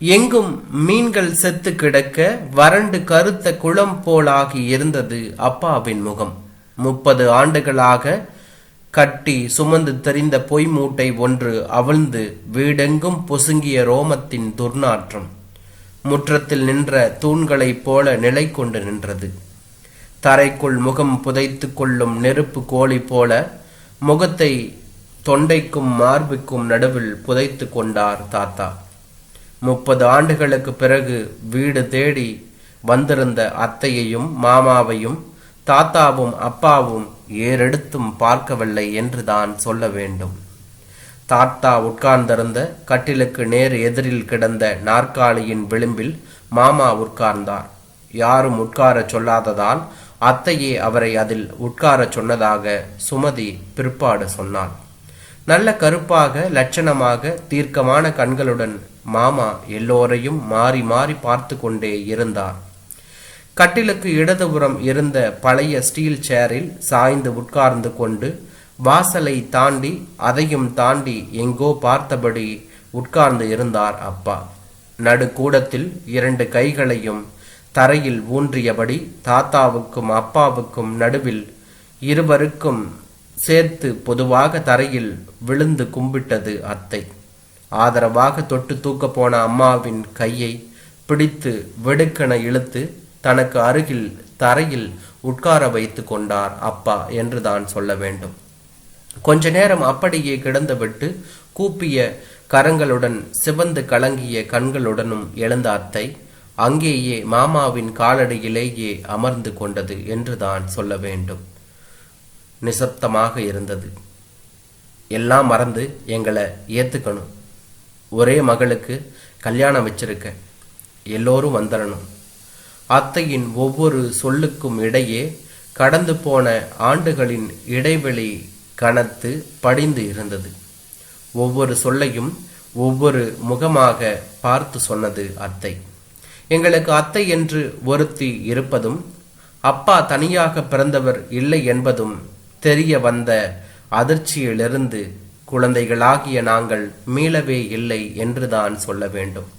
எங்கும் மீன்கள் செத்து கிடக்க வறண்டு கருத்த குளம் போலாகி இருந்தது அப்பாவின் முகம். 30 ஆண்டுகளாக கட்டி சுமந்து தெரிந்த பொய் மூட்டை ஒன்று அவிழ்ந்து வீடெங்கும் பொசுங்கிய ரோமத்தின் துர்நாற்றம் முற்றத்தில் நின்ற தூண்களைப் போல நிலை கொண்டு நின்றது. தரைக்குள் முகம் புதைத்து கொள்ளும் நெருப்பு கோழி போல முகத்தை தொண்டைக்கும் மார்புக்கும் நடுவில் புதைத்து கொண்டார் தாத்தா. 30 ஆண்டுகளுக்கு பிறகு வீடு தேடி வந்திருந்த அத்தையையும் மாமாவையும் தாத்தாவும் அப்பாவும் ஏறெடுத்தும் பார்க்கவில்லை என்று தான் சொல்ல வேண்டும். தாத்தா உட்கார்ந்திருந்த கட்டிலுக்கு நேர் எதிரில் கிடந்த நாற்காலியின் விளிம்பில் மாமா உட்கார்ந்தார். யாரும் உட்கார சொல்லாததால் அத்தையே அவரை அதில் உட்கார சொன்னதாக சுமதி பிற்பாடு சொன்னாள். நல்ல கருப்பாக லட்சணமாக தீர்க்கமான கண்களுடன் மாமா எல்லோரையும் மாறி மாறி பார்த்து கொண்டே இருந்தார். கட்டிலுக்கு இடதுபுறம் இருந்த பழைய ஸ்டீல் சேரில் சாய்ந்து உட்கார்ந்து கொண்டு வாசலை தாண்டி அதையும் தாண்டி எங்கோ பார்த்தபடி உட்கார்ந்து இருந்தார் அப்பா. நடுக்கூடத்தில் 2 கைகளையும் தரையில் ஊன்றியபடி தாத்தாவுக்கும் அப்பாவுக்கும் நடுவில் இருவருக்கும் சேர்த்து பொதுவாக தரையில் விழுந்து கும்பிட்டது அத்தை. ஆதரவாக தொட்டு தூக்க போன அம்மாவின் கையை பிடித்து வெடுக்கென இழுத்து தனக்கு அருகில் தரையில் உட்கார வைத்து கொண்டார் அப்பா என்று தான் சொல்ல வேண்டும். கொஞ்ச நேரம் அப்படியே கிடந்துவிட்டு கூப்பிய கரங்களுடன் சிவந்து கலங்கிய கண்களுடனும் எழுந்த அத்தை அங்கேயே மாமாவின் காலடியிலேயே அமர்ந்து கொண்டது என்று தான் சொல்ல வேண்டும். நிசப்தமாக இருந்தது. எல்லாம் மறந்து எங்களை ஏத்துக்கணும். ஒரே மகளுக்கு கல்யாணம் வச்சிருக்க, எல்லோரும் வந்துடணும். அத்தையின் ஒவ்வொரு சொல்லுக்கும் இடையே கடந்து போன ஆண்டுகளின் இடைவெளி கனத்து படிந்து இருந்தது. ஒவ்வொரு சொல்லையும் ஒவ்வொரு முகமாக பார்த்து சொன்னது அத்தை. எங்களுக்கு அத்தை என்று ஒருத்தி இருப்பதும் அப்பா தனியாக பிறந்தவர் இல்லை என்பதும் தெரிய வந்த அதிர்ச்சியிலிருந்து குழந்தைகளாகிய நாங்கள் மீளவே இல்லை என்றுதான் சொல்ல வேண்டும்.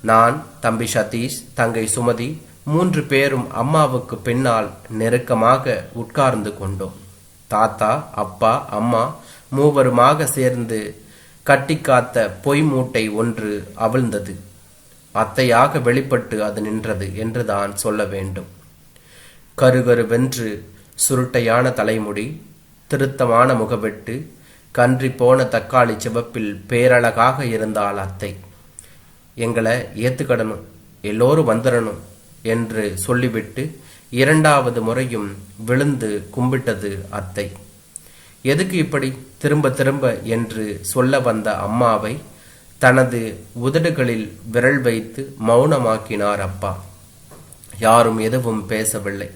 நான், தம்பி சதீஷ், தங்கை சுமதி 3 பேரும் அம்மாவுக்கு பின்னால் நெருக்கமாக உட்கார்ந்து கொண்டோம். தாத்தா, அப்பா, அம்மா மூவருமாக சேர்ந்து கட்டி காத்த பொய் மூட்டை ஒன்று அவிழ்ந்தது. அத்தையாக வெளிப்பட்டு அது நின்றது என்றுதான் சொல்ல வேண்டும். கருகருவென்று சுருட்டையான தலைமுடி, திருத்தமான முகவெட்டு, கன்றி போன தக்காளி சிவப்பில் பேரழகாக இருந்தாள் அத்தை. எங்களை ஏத்துக்கடணும், எல்லோரும் வந்துடணும் என்று சொல்லிவிட்டு 2வது முறையும் விழுந்து கும்பிட்டது அத்தை. எதுக்கு இப்படி திரும்ப திரும்ப என்று சொல்ல வந்த அம்மாவை தனது உதடுகளில் விரல் வைத்து மௌனமாக்கினார் அப்பா. யாரும் எதுவும் பேசவில்லை.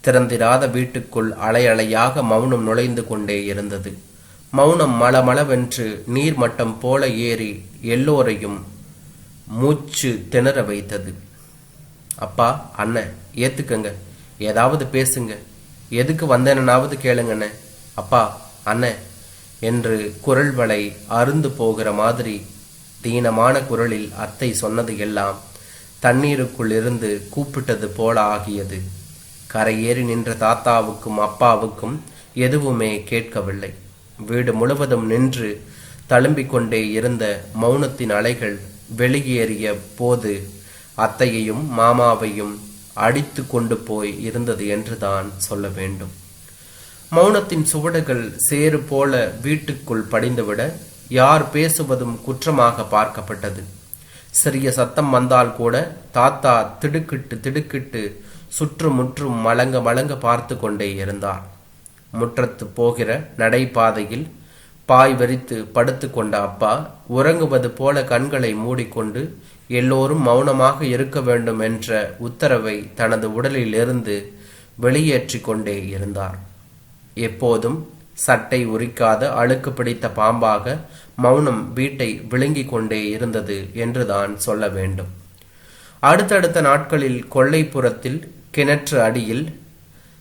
திறந்திராத வீட்டுக்குள் அலையலையாக மௌனம் நுழைந்து கொண்டே இருந்தது. மௌனம் மளமளவென்று நீர்மட்டம் போல ஏறி எல்லோரையும் மூச்சு திணற வைத்தது. அப்பா, அண்ணன் ஏத்துக்கங்க, ஏதாவது பேசுங்க, எதுக்கு வந்தேனாவது கேளுங்கண்ணே, அப்பா, அண்ணன் என்று குரல் வளை அருந்து போகிற மாதிரி தீனமான குரலில் அத்தை சொன்னது எல்லாம் தண்ணீருக்குள் இருந்து கூப்பிட்டது போல ஆகியது. கரையேறி நின்ற தாத்தாவுக்கும் அப்பாவுக்கும் எதுவுமே கேட்கவில்லை. வீடு முழுவதும் நின்று தழும்பிக் கொண்டே இருந்த மௌனத்தின் அலைகள் வெளியேறிய போது அத்தையையும் மாமாவையும் அடித்து கொண்டு போய் இருந்தது என்று தான் சொல்ல வேண்டும். மௌனத்தின் சுவடுகள் சேறு போல வீட்டுக்குள் படிந்துவிட யார் பேசுவதும் குற்றமாக பார்க்கப்பட்டது. சிறிய சத்தம் வந்தால் கூட தாத்தா திடுக்கிட்டு திடுக்கிட்டு சுற்றுமுற்றும் மலங்க மலங்க பார்த்து கொண்டே இருந்தார். முற்றத்து போகிற நடைபாதையில் பாய் விரித்து படுத்து கொண்ட அப்பா உறங்குவது போல கண்களை மூடிக்கொண்டு எல்லோரும் மௌனமாக இருக்க வேண்டும் என்ற உத்தரவை தனது உடலில் இருந்து வெளியேற்றி கொண்டே இருந்தார். எப்போதும் சட்டை உரிக்காத அழுக்கு பிடித்த பாம்பாக மௌனம் வீட்டை விழுங்கிக் கொண்டே இருந்தது என்றுதான் சொல்ல வேண்டும். அடுத்தடுத்த நாட்களில் கொல்லைப்புறத்தில், கிணற்று அடியில்,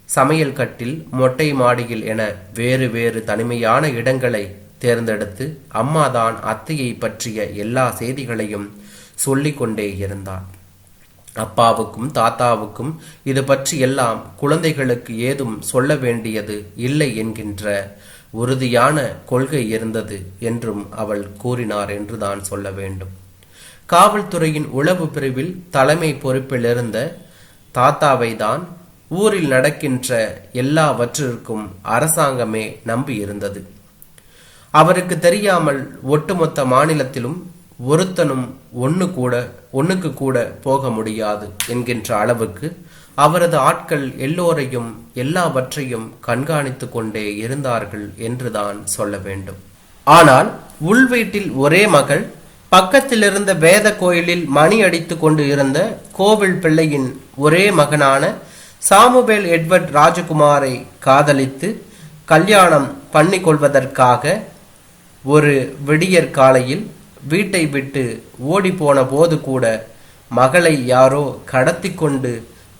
சமையல் கட்டில், மொட்டை மாடியில் என வேறு வேறு தனிமையான இடங்களை தேர்ந்தெடுத்து அம்மாதான் அத்தையை பற்றிய எல்லா செய்திகளையும் சொல்லிக் கொண்டே இருந்தான். அப்பாவுக்கும் தாத்தாவுக்கும் இது பற்றி எல்லாம் குழந்தைகளுக்கு ஏதும் சொல்ல வேண்டியது இல்லை என்கின்ற உறுதியான கொள்கை இருந்தது என்றும் அவள் கூறினார் என்றுதான் சொல்ல வேண்டும். காவல்துறையின் உளவு பிரிவில் தலைமை பொறுப்பில் இருந்த தாத்தாவை தான் ஊரில் நடக்கின்ற எல்லாவற்றிற்கும் அரசாங்கமே நம்பியிருந்தது. அவருக்கு தெரியாமல் ஒட்டுமொத்த மாநிலத்திலும் ஒருத்தனும் ஒண்ணுக்கு கூட போக முடியாது என்கின்ற அளவுக்கு அவரது ஆட்கள் எல்லோரையும் எல்லாவற்றையும் கண்காணித்து கொண்டே இருந்தார்கள் என்றுதான் சொல்ல வேண்டும். ஆனால் உள்வீட்டில் ஒரே மகள், பக்கத்தில் இருந்த வேத கோயிலில் மணி அடித்து கொண்டு இருந்த கோவில் பிள்ளையின் ஒரே மகனான சாமுவேல் எட்வர்ட் ராஜகுமாரை காதலித்து கல்யாணம் பண்ணிக்கொள்வதற்காக ஒரு விடியற் காலையில் வீட்டை விட்டு ஓடி போன போது கூட மகளை யாரோ கடத்தி கொண்டு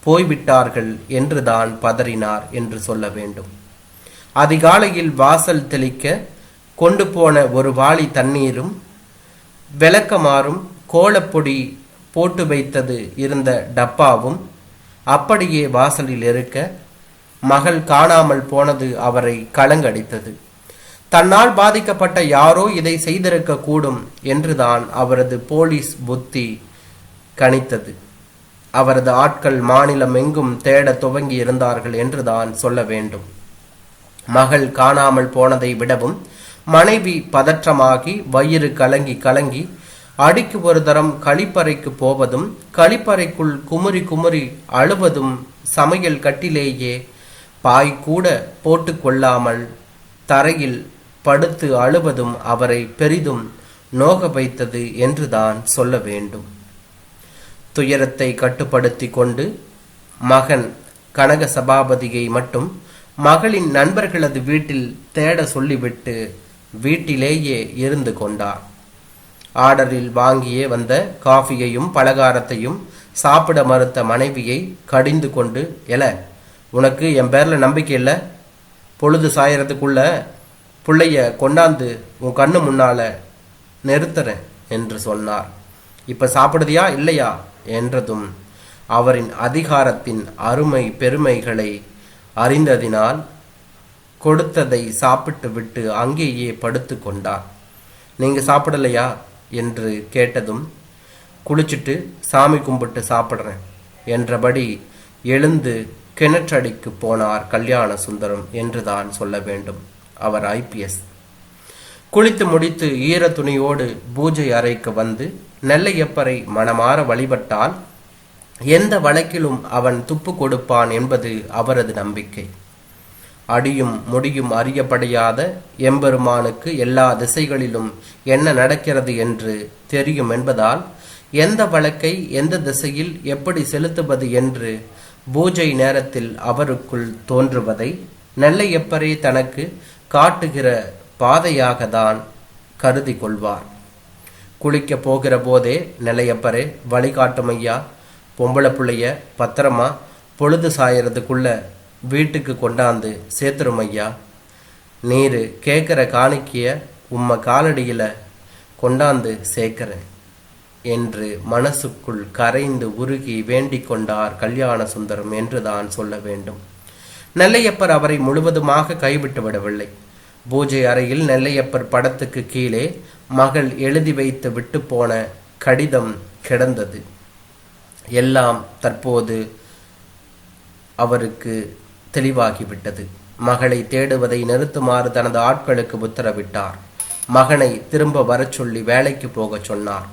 போய்விட்டார்கள் என்றுதான் பதறினார் என்று சொல்ல வேண்டும். அதிகாலையில் வாசல் தெளிக்க கொண்டு போன ஒரு வாளி தண்ணீரும் விளக்கமாறும் கோலப்பொடி போட்டு வைத்தது இருந்த டப்பாவும் அப்படியே வாசலில் இருக்க மகள் காணாமல் போனது அவரை கலங்கடித்தது. தன்னால் பாதிக்கப்பட்ட யாரோ இதை செய்திருக்க கூடும் என்றுதான் அவரது போலீஸ் புத்தி கணித்தது. அவரது ஆட்கள் மாநிலம் எங்கும் தேட துவங்கி இருந்தார்கள் என்றுதான் சொல்ல வேண்டும். மகள் காணாமல் போனதை விடவும் மனைவி பதற்றமாகி வயிறு கலங்கி கலங்கி அடிக்கு ஒரு தரம் கழிப்பறைக்கு போவதும் கழிப்பறைக்குள் குமுறி குமுறி அழுவதும் சமையல் கட்டிலேயே பாய் கூட போட்டு கொள்ளாமல் தரையில் படுத்து அழுவதும் அவரை பெரிதும் நோக வைத்தது என்றுதான் சொல்ல வேண்டும். துயரத்தை கட்டுப்படுத்தி கொண்டு மகன் கனக சபாபதியை மட்டும் மகளின் நண்பர்களது வீட்டில் தேட சொல்லிவிட்டு வீட்டிலேயே இருந்து கொண்டார். ஆர்டரில் வாங்கியே வந்த காஃபியையும் பலகாரத்தையும் சாப்பிட மறுத்த மனைவியை கடிந்து கொண்டு, எல உனக்கு என் பேர்ல நம்பிக்கை இல்லை, பொழுது சாயறதுக்குள்ள பிள்ளைய கொண்டாந்து உன் கண்ணு முன்னால நிறுத்துறேன் என்று சொன்னார். இப்ப சாப்பிடுதியா இல்லையா என்றதும் அவரின் அதிகாரத்தின் அருமை பெருமைகளை அறிந்ததினால் கொடுத்ததை சாப்பிட்டு விட்டு அங்கேயே படுத்து கொண்டார். நீங்க சாப்பிடலையா என்று கேட்டதும் குளிச்சுட்டு சாமி கும்பிட்டு சாப்பிட்றேன் என்றபடி எழுந்து கிணற்றடிக்கு போனார் கல்யாண சுந்தரம் என்றுதான் சொல்ல வேண்டும். அவர் IPS. குளித்து முடித்து ஈர துணியோடு பூஜை அறைக்கு வந்து நெல்லையப்பரை மனமாற வழிபட்டால் எந்த வழக்கிலும் அவன் துப்பு கொடுப்பான் என்பது அவரது நம்பிக்கை. அடியும் முடியும் அறியப்படையாத எம்பெருமானுக்கு எல்லா திசைகளிலும் என்ன நடக்கிறது என்று தெரியும் என்பதால் எந்த வழக்கை எந்த திசையில் எப்படி செலுத்துவது என்று பூஜை நேரத்தில் அவருக்குள் தோன்றுவதை நெல்லையப்பரே தனக்கு காட்டுகிற பாதையாக தான் கருதி கொள்வார். குளிக்க போகிற போதே நெல்லையப்பரே வழிகாட்டும் ஐயா, பொம்பளை பிள்ளைய பத்திரமா பொழுது சாயறதுக்குள்ள வீட்டுக்கு கொண்டாந்து சேர்த்துரும் ஐயா, நீரு கேட்குற காணிக்கைய உம்ம காலடியில கொண்டாந்து சேர்க்கிறேன் என்று மனசுக்குள் கரைந்து உருகி வேண்டிக் கொண்டார் கல்யாண சுந்தரம் என்றுதான் சொல்ல வேண்டும். நெல்லையப்பர் அவரை முழுவதுமாக கைவிட்டு விடவில்லை. பூஜை அறையில் நெல்லையப்பர் படத்துக்கு கீழே மகள் எழுதி வைத்து விட்டு போன கடிதம் கிடந்தது. எல்லாம் தற்போது அவருக்கு தெளிவாகிவிட்டது. மகளை தேடுவதை நிறுத்துமாறு தனது ஆட்களுக்கு உத்தரவிட்டார். மகனை திரும்ப வரச் சொல்லி வேலைக்கு போக சொன்னார்.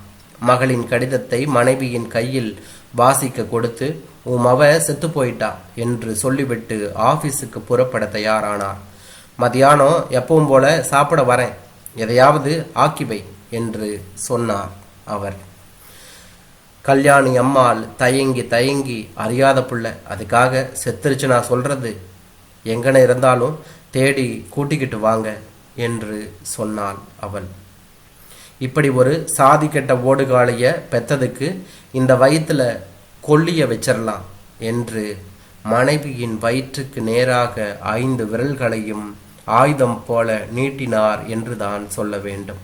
மகளின் கடிதத்தை மனைவியின் கையில் வாசிக்க கொடுத்து, உன் மவ செத்து போயிட்டா என்று சொல்லிவிட்டு ஆபீஸுக்கு புறப்பட தயாரானார். மதியானம் எப்பவும் போல சாப்பிட வரேன், எதையாவது ஆக்கிவை என்று சொன்னார் அவர். கல்யாணி அம்மாள் தயங்கி தயங்கி, அறியாத புள்ள, அதுக்காக செத்துருச்சு நான் சொல்றது, எங்கன இருந்தாலும் தேடி கூட்டிக்கிட்டு வாங்க என்று சொன்னாள் அவள். இப்படி ஒரு சாதி கெட்ட ஓடுகாலைய பெத்ததுக்கு இந்த வயிற்றுல கொல்லிய வச்சிடலாம் என்று மனைவியின் வயிற்றுக்கு நேராக 5 விரல்களையும் ஆயுதம் போல நீட்டினார் என்றுதான் சொல்ல வேண்டும்.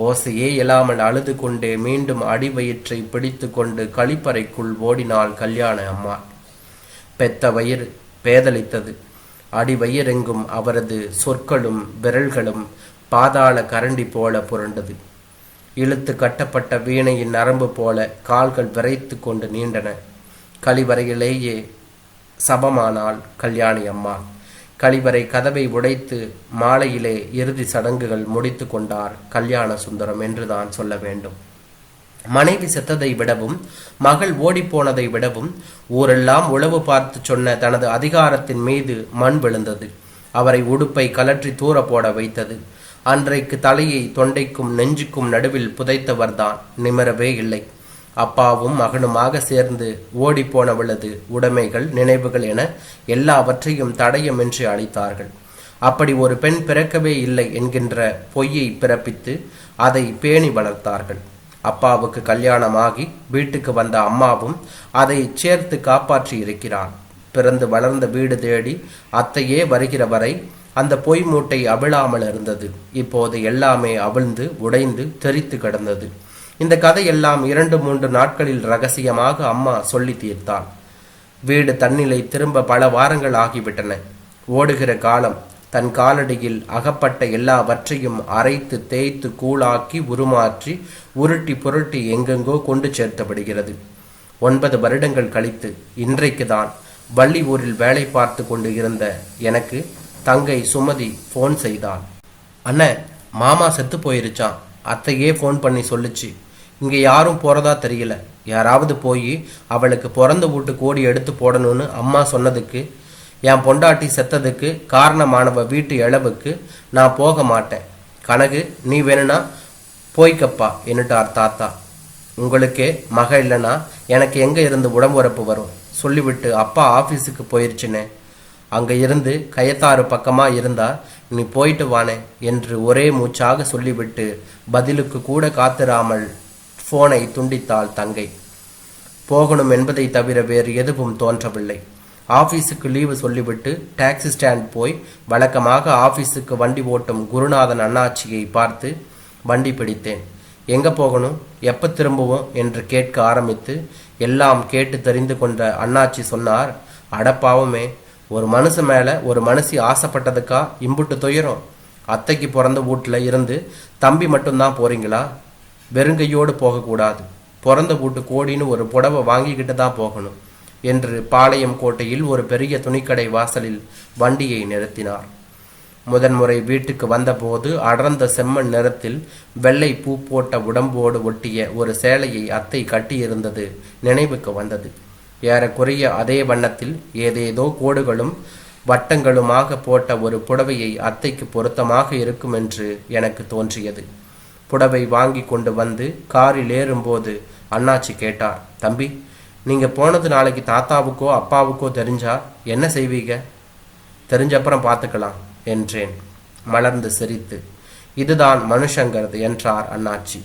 ஓசையே இல்லாமல் அழுது கொண்டே மீண்டும் அடிவயிற்றை பிடித்து கொண்டு கழிப்பறைக்குள் ஓடினாள் கல்யாண அம்மா. பெத்த வயிறு பேதலித்தது. அடிவயிறெங்கும் அவரது சொற்களும் விரல்களும் பாதாள கரண்டி போல புரண்டது. இழுத்து கட்டப்பட்ட வீணையின் நரம்பு போல கால்கள் விரைத்து கொண்டு நீண்டன. கழிவறையிலேயே சபமானாள் கல்யாணி அம்மா. கழிவறை கதவை உடைத்து மாலையிலே இறுதி சடங்குகள் முடித்து கொண்டார் கல்யாண சுந்தரம் என்றுதான் சொல்ல வேண்டும். மனைவி செத்ததை விடவும் மகள் ஓடிப்போனதை விடவும் ஊரெல்லாம் உளவு பார்த்து சொன்ன தனது அதிகாரத்தின் மீது மண் விழுந்தது. அவரை உடுப்பை கலற்றி தூர போட வைத்தது. அன்றைக்கு தலையை தொண்டைக்கும் நெஞ்சுக்கும் நடுவில் புதைத்தவர்தான் நிமிரவே இல்லை. அப்பாவும் மகனுமாக சேர்ந்து ஓடிப்போனவளது உடைமைகள் நினைவுகள் என எல்லாவற்றையும் தடயமின்றி அளித்தார்கள். அப்படி ஒரு பெண் பிறக்கவே இல்லை என்கின்ற பொய்யை பிறப்பித்து அதை பேணி வளர்த்தார்கள். அப்பாவுக்கு கல்யாணமாகி வீட்டுக்கு வந்த அம்மாவும் அதை சேர்த்து காப்பாற்றி இருக்கிறார். பிறந்து வளர்ந்த வீடு தேடி அத்தையே வருகிற வரை அந்த பொய் மூட்டை அவிழாமல் இருந்தது. இப்போது எல்லாமே அவிழ்ந்து உடைந்து தெரித்து கிடந்தது. இந்த கதையெல்லாம் 2-3 நாட்களில் ரகசியமாக அம்மா சொல்லி தீர்த்தாள். வீடு தன்னிலை திரும்ப பல வாரங்கள் ஆகிவிட்டன. ஓடுகிற காலம் தன் காலடியில் அகப்பட்ட எல்லாவற்றையும் அரைத்து தேய்த்து கூழாக்கி உருமாற்றி உருட்டி புரட்டி எங்கெங்கோ கொண்டு சேர்த்தப்படுகிறது. 9 வருடங்கள் கழித்து இன்றைக்குதான் வள்ளி ஊரில் வேலை பார்த்து கொண்டு இருந்த எனக்கு தங்கை சுமதி போன் செய்தாள். அண்ணன், மாமா செத்து போயிருச்சான். அத்தையே போன் பண்ணி சொல்லுச்சு. இங்கே யாரும் போறதா தெரியல. யாராவது போய் அவளுக்கு பிறந்த வீட்டு கோடி எடுத்து போடணும்னு அம்மா சொன்னதுக்கு, என் பொண்டாட்டி செத்ததுக்கு காரணமானவ வீட்டு இளவுக்கு நான் போக மாட்டேன். கனகு, நீ வேணும்னா போய்க்கப்பா என்னட்டார் தாத்தா. உங்களுக்கே மக இல்லைன்னா எனக்கு எங்கே இருந்து உடம்புறப்பு வரும்? சொல்லிவிட்டு அப்பா ஆஃபீஸுக்கு போயிருச்சுனே. அங்கே இருந்து கயத்தாறு பக்கமாக இருந்தா நீ போயிட்டு வானே என்று ஒரே மூச்சாக சொல்லிவிட்டு பதிலுக்கு கூட காத்திராமல் போனை துண்டித்தாள் தங்கை. போகணும் என்பதை தவிர வேறு எதுவும் தோன்றவில்லை. ஆஃபீஸுக்கு லீவு சொல்லிவிட்டு டாக்ஸி ஸ்டாண்ட் போய் வழக்கமாக ஆஃபீஸுக்கு வண்டி ஓட்டும் குருநாதன் அண்ணாச்சியை பார்த்து வண்டி பிடித்தேன். எங்கே போகணும், எப்போ திரும்புவோம் என்று கேட்க ஆரம்பித்து எல்லாம் கேட்டு தெரிந்து கொண்ட அண்ணாச்சி சொன்னார், அடப்பாவமே, ஒரு மனுஷன் மேலே ஒரு மனுஷி ஆசைப்பட்டதுக்கா இம்புட்டு துயரம்? அத்தைக்கு பிறந்த வீட்டில் இருந்து தம்பி மட்டும்தான் போறீங்களா? வெறுங்கையோடு போகக்கூடாது. பிறந்த வீட்டு கோடின்னு ஒரு புடவை வாங்கிக்கிட்டு தான் போகணும் என்று பாளையம் கோட்டையில் ஒரு பெரிய துணிக்கடை வாசலில் வண்டியை நிறுத்தினார். முதன்முறை வீட்டுக்கு வந்தபோது அடர்ந்த செம்மண் நிறத்தில் வெள்ளை பூ போட்ட உடம்போடு ஒட்டிய ஒரு சேலையை அத்தை கட்டியிருந்தது நினைவுக்கு வந்தது. ஏறக்குறைய அதே வண்ணத்தில் ஏதேதோ கோடுகளும் வட்டங்களுமாக போட்ட ஒரு புடவையை அத்தைக்கு பொருத்தமாக இருக்கும் என்று எனக்கு தோன்றியது. புடவை வாங்கி கொண்டு வந்து காரில் ஏறும்போது அண்ணாச்சி கேட்டார், தம்பி, நீங்கள் போனது நாளைக்கு தாத்தாவுக்கோ அப்பாவுக்கோ தெரிஞ்சா என்ன செய்வீங்க? தெரிஞ்சப்புறம் பார்த்துக்கலாம் என்றேன் மலர்ந்து சிரித்து. இதுதான் மனுஷங்கிறது என்றார் அண்ணாச்சி.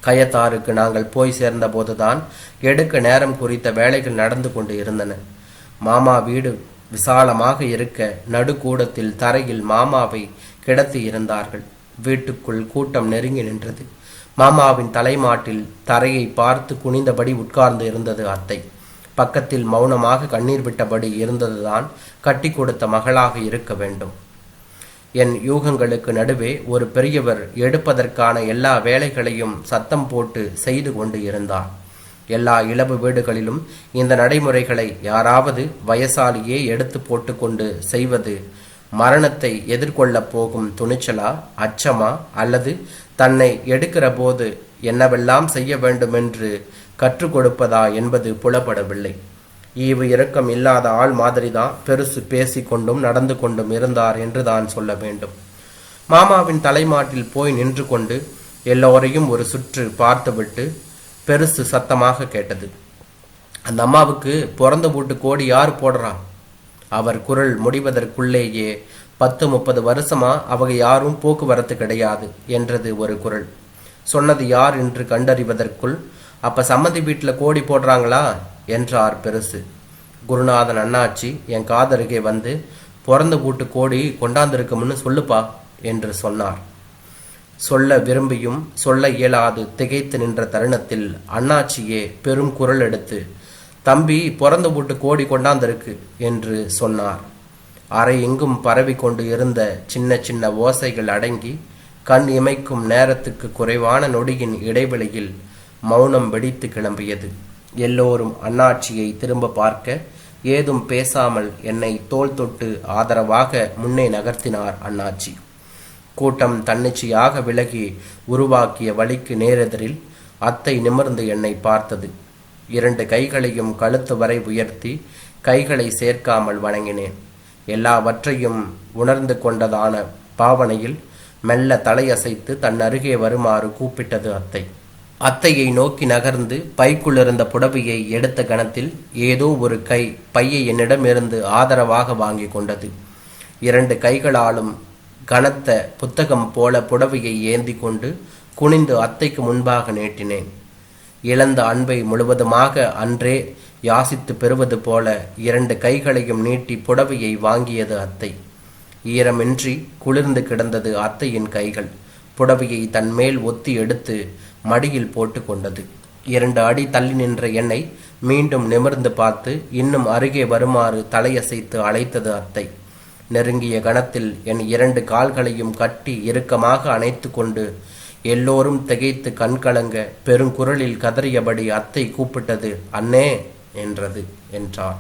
கயத்தாருக்கு நாங்கள் போய் சேர்ந்த போதுதான் எடுக்க நேரம் குறித்த வேலைகள் நடந்து கொண்டு இருந்தன. மாமா வீடு விசாலமாக இருக்க நடுக்கூடத்தில் தரையில் மாமாவை கிடத்தி இருந்தார்கள். வீட்டுக்குள் கூட்டம் நெருங்கி நின்றது. மாமாவின் தலைமாட்டில் தரையை பார்த்து குனிந்தபடி உட்கார்ந்து இருந்தது அத்தை. பக்கத்தில் மௌனமாக கண்ணீர் விட்டபடி இருந்ததுதான் கட்டி கொடுத்த மகளாக இருக்க வேண்டும். என் யூகங்களுக்கு நடுவே ஒரு பெரியவர் எடுப்பதற்கான எல்லா வேலைகளையும் சத்தம் போட்டு செய்து கொண்டு இருந்தார். எல்லா இளவு வீடுகளிலும் இந்த நடைமுறைகளை யாராவது வயசாலியே எடுத்து போட்டு கொண்டு செய்வது மரணத்தை எதிர்கொள்ளப் போகும் துணிச்சலா, அச்சமா, அல்லது தன்னை எடுக்கிற போது என்னவெல்லாம் செய்ய வேண்டுமென்று கற்றுக் கொடுப்பதா என்பது புலப்படவில்லை. ஈவு இரக்கம் இல்லாத ஆள் மாதிரிதான் பெருசு பேசி கொண்டும் நடந்து கொண்டும் இருந்தார் என்று தான் சொல்ல வேண்டும். மாமாவின் தலைமாட்டில் போய் நின்று கொண்டு எல்லோரையும் ஒரு சுற்று பார்த்துவிட்டு பெருசு சத்தமாக கேட்டது, அந்த அம்மாவுக்கு பிறந்த வீட்டு கோடி யார் போடுறா? அவர் குரல் முடிவதற்குள்ளேயே 10-30 வருஷமா அவங்க யாரும் போக்குவரத்து கிடையாது என்றது ஒரு குரல். சொன்னது யார் என்று கண்டறிவதற்குள், அப்ப சம்மந்தி வீட்டில் கோடி போடுறாங்களா என்றார் பெருசு. குருநாதன் அண்ணாச்சி என் காதருகே வந்து, பிறந்த வீட்டு கோடி கொண்டாந்திருக்கும்னு சொல்லுப்பா என்று சொன்னார். சொல்ல விரும்பியும் சொல்ல இயலாது திகைத்து நின்ற தருணத்தில் அண்ணாச்சியே பெரும் குரல் எடுத்து, தம்பி பிறந்து போட்டு கோடி கொண்டாந்திருக்கு என்று சொன்னார். அறை எங்கும் பரவி கொண்டு இருந்த சின்ன சின்ன ஓசைகள் அடங்கி கண் இமைக்கும் நேரத்துக்கு குறைவான நொடியின் இடைவெளியில் மௌனம் வெடித்து கிளம்பியது. எல்லோரும் அண்ணாச்சியை திரும்ப பார்க்க ஏதும் பேசாமல் என்னை தோள் தொட்டு ஆதரவாக முன்னே நகர்த்தினார் அண்ணாச்சி. கூட்டம் தன்னிச்சையாக விலகி உருவாக்கிய வழிக்கு நேரெதிரில் அத்தை நிமிர்ந்து என்னை பார்த்தது. 2 கைகளையும் கழுத்து வரை உயர்த்தி கைகளை சேர்க்காமல் வணங்கினேன். எல்லாவற்றையும் உணர்ந்து கொண்டதான பாவனையில் மெல்ல தலையசைத்து தன் அருகே வருமாறு கூப்பிட்டது அத்தை. அத்தையை நோக்கி நகர்ந்து பைக்குள் இருந்த புடவையை எடுத்த கணத்தில் ஏதோ ஒரு கை பையை என்னிடமிருந்து ஆதரவாக வாங்கி கொண்டது. 2 கைகளாலும் கனத்த புத்தகம் போல புடவையை ஏந்தி கொண்டு குனிந்து அத்தைக்கு முன்பாக நீட்டினேன். இழந்த அன்பை முழுவதுமாக அன்றே யாசித்து பெறுவது போல 2 கைகளையும் நீட்டி புடவையை வாங்கியது அத்தை. ஈரமின்றி குளிர்ந்து கிடந்தது அத்தையின் கைகள். புடவையை தன் மேல் ஒத்தி எடுத்து மடியில் போட்டு கொண்டது. 2 அடி தள்ளி நின்ற என்னை மீண்டும் நிமிர்ந்து பார்த்து இன்னும் அருகே வருமாறு தலையசைத்து அழைத்தது அத்தை. நெருங்கிய கணத்தில் என் 2 கால்களையும் கட்டி இறுக்கமாக அணைத்து கொண்டு எல்லோரும் திகைத்து கண்கலங்க பெருங்குரலில் கதறியபடி அத்தை கூப்பிட்டது, அண்ணே என்றார்.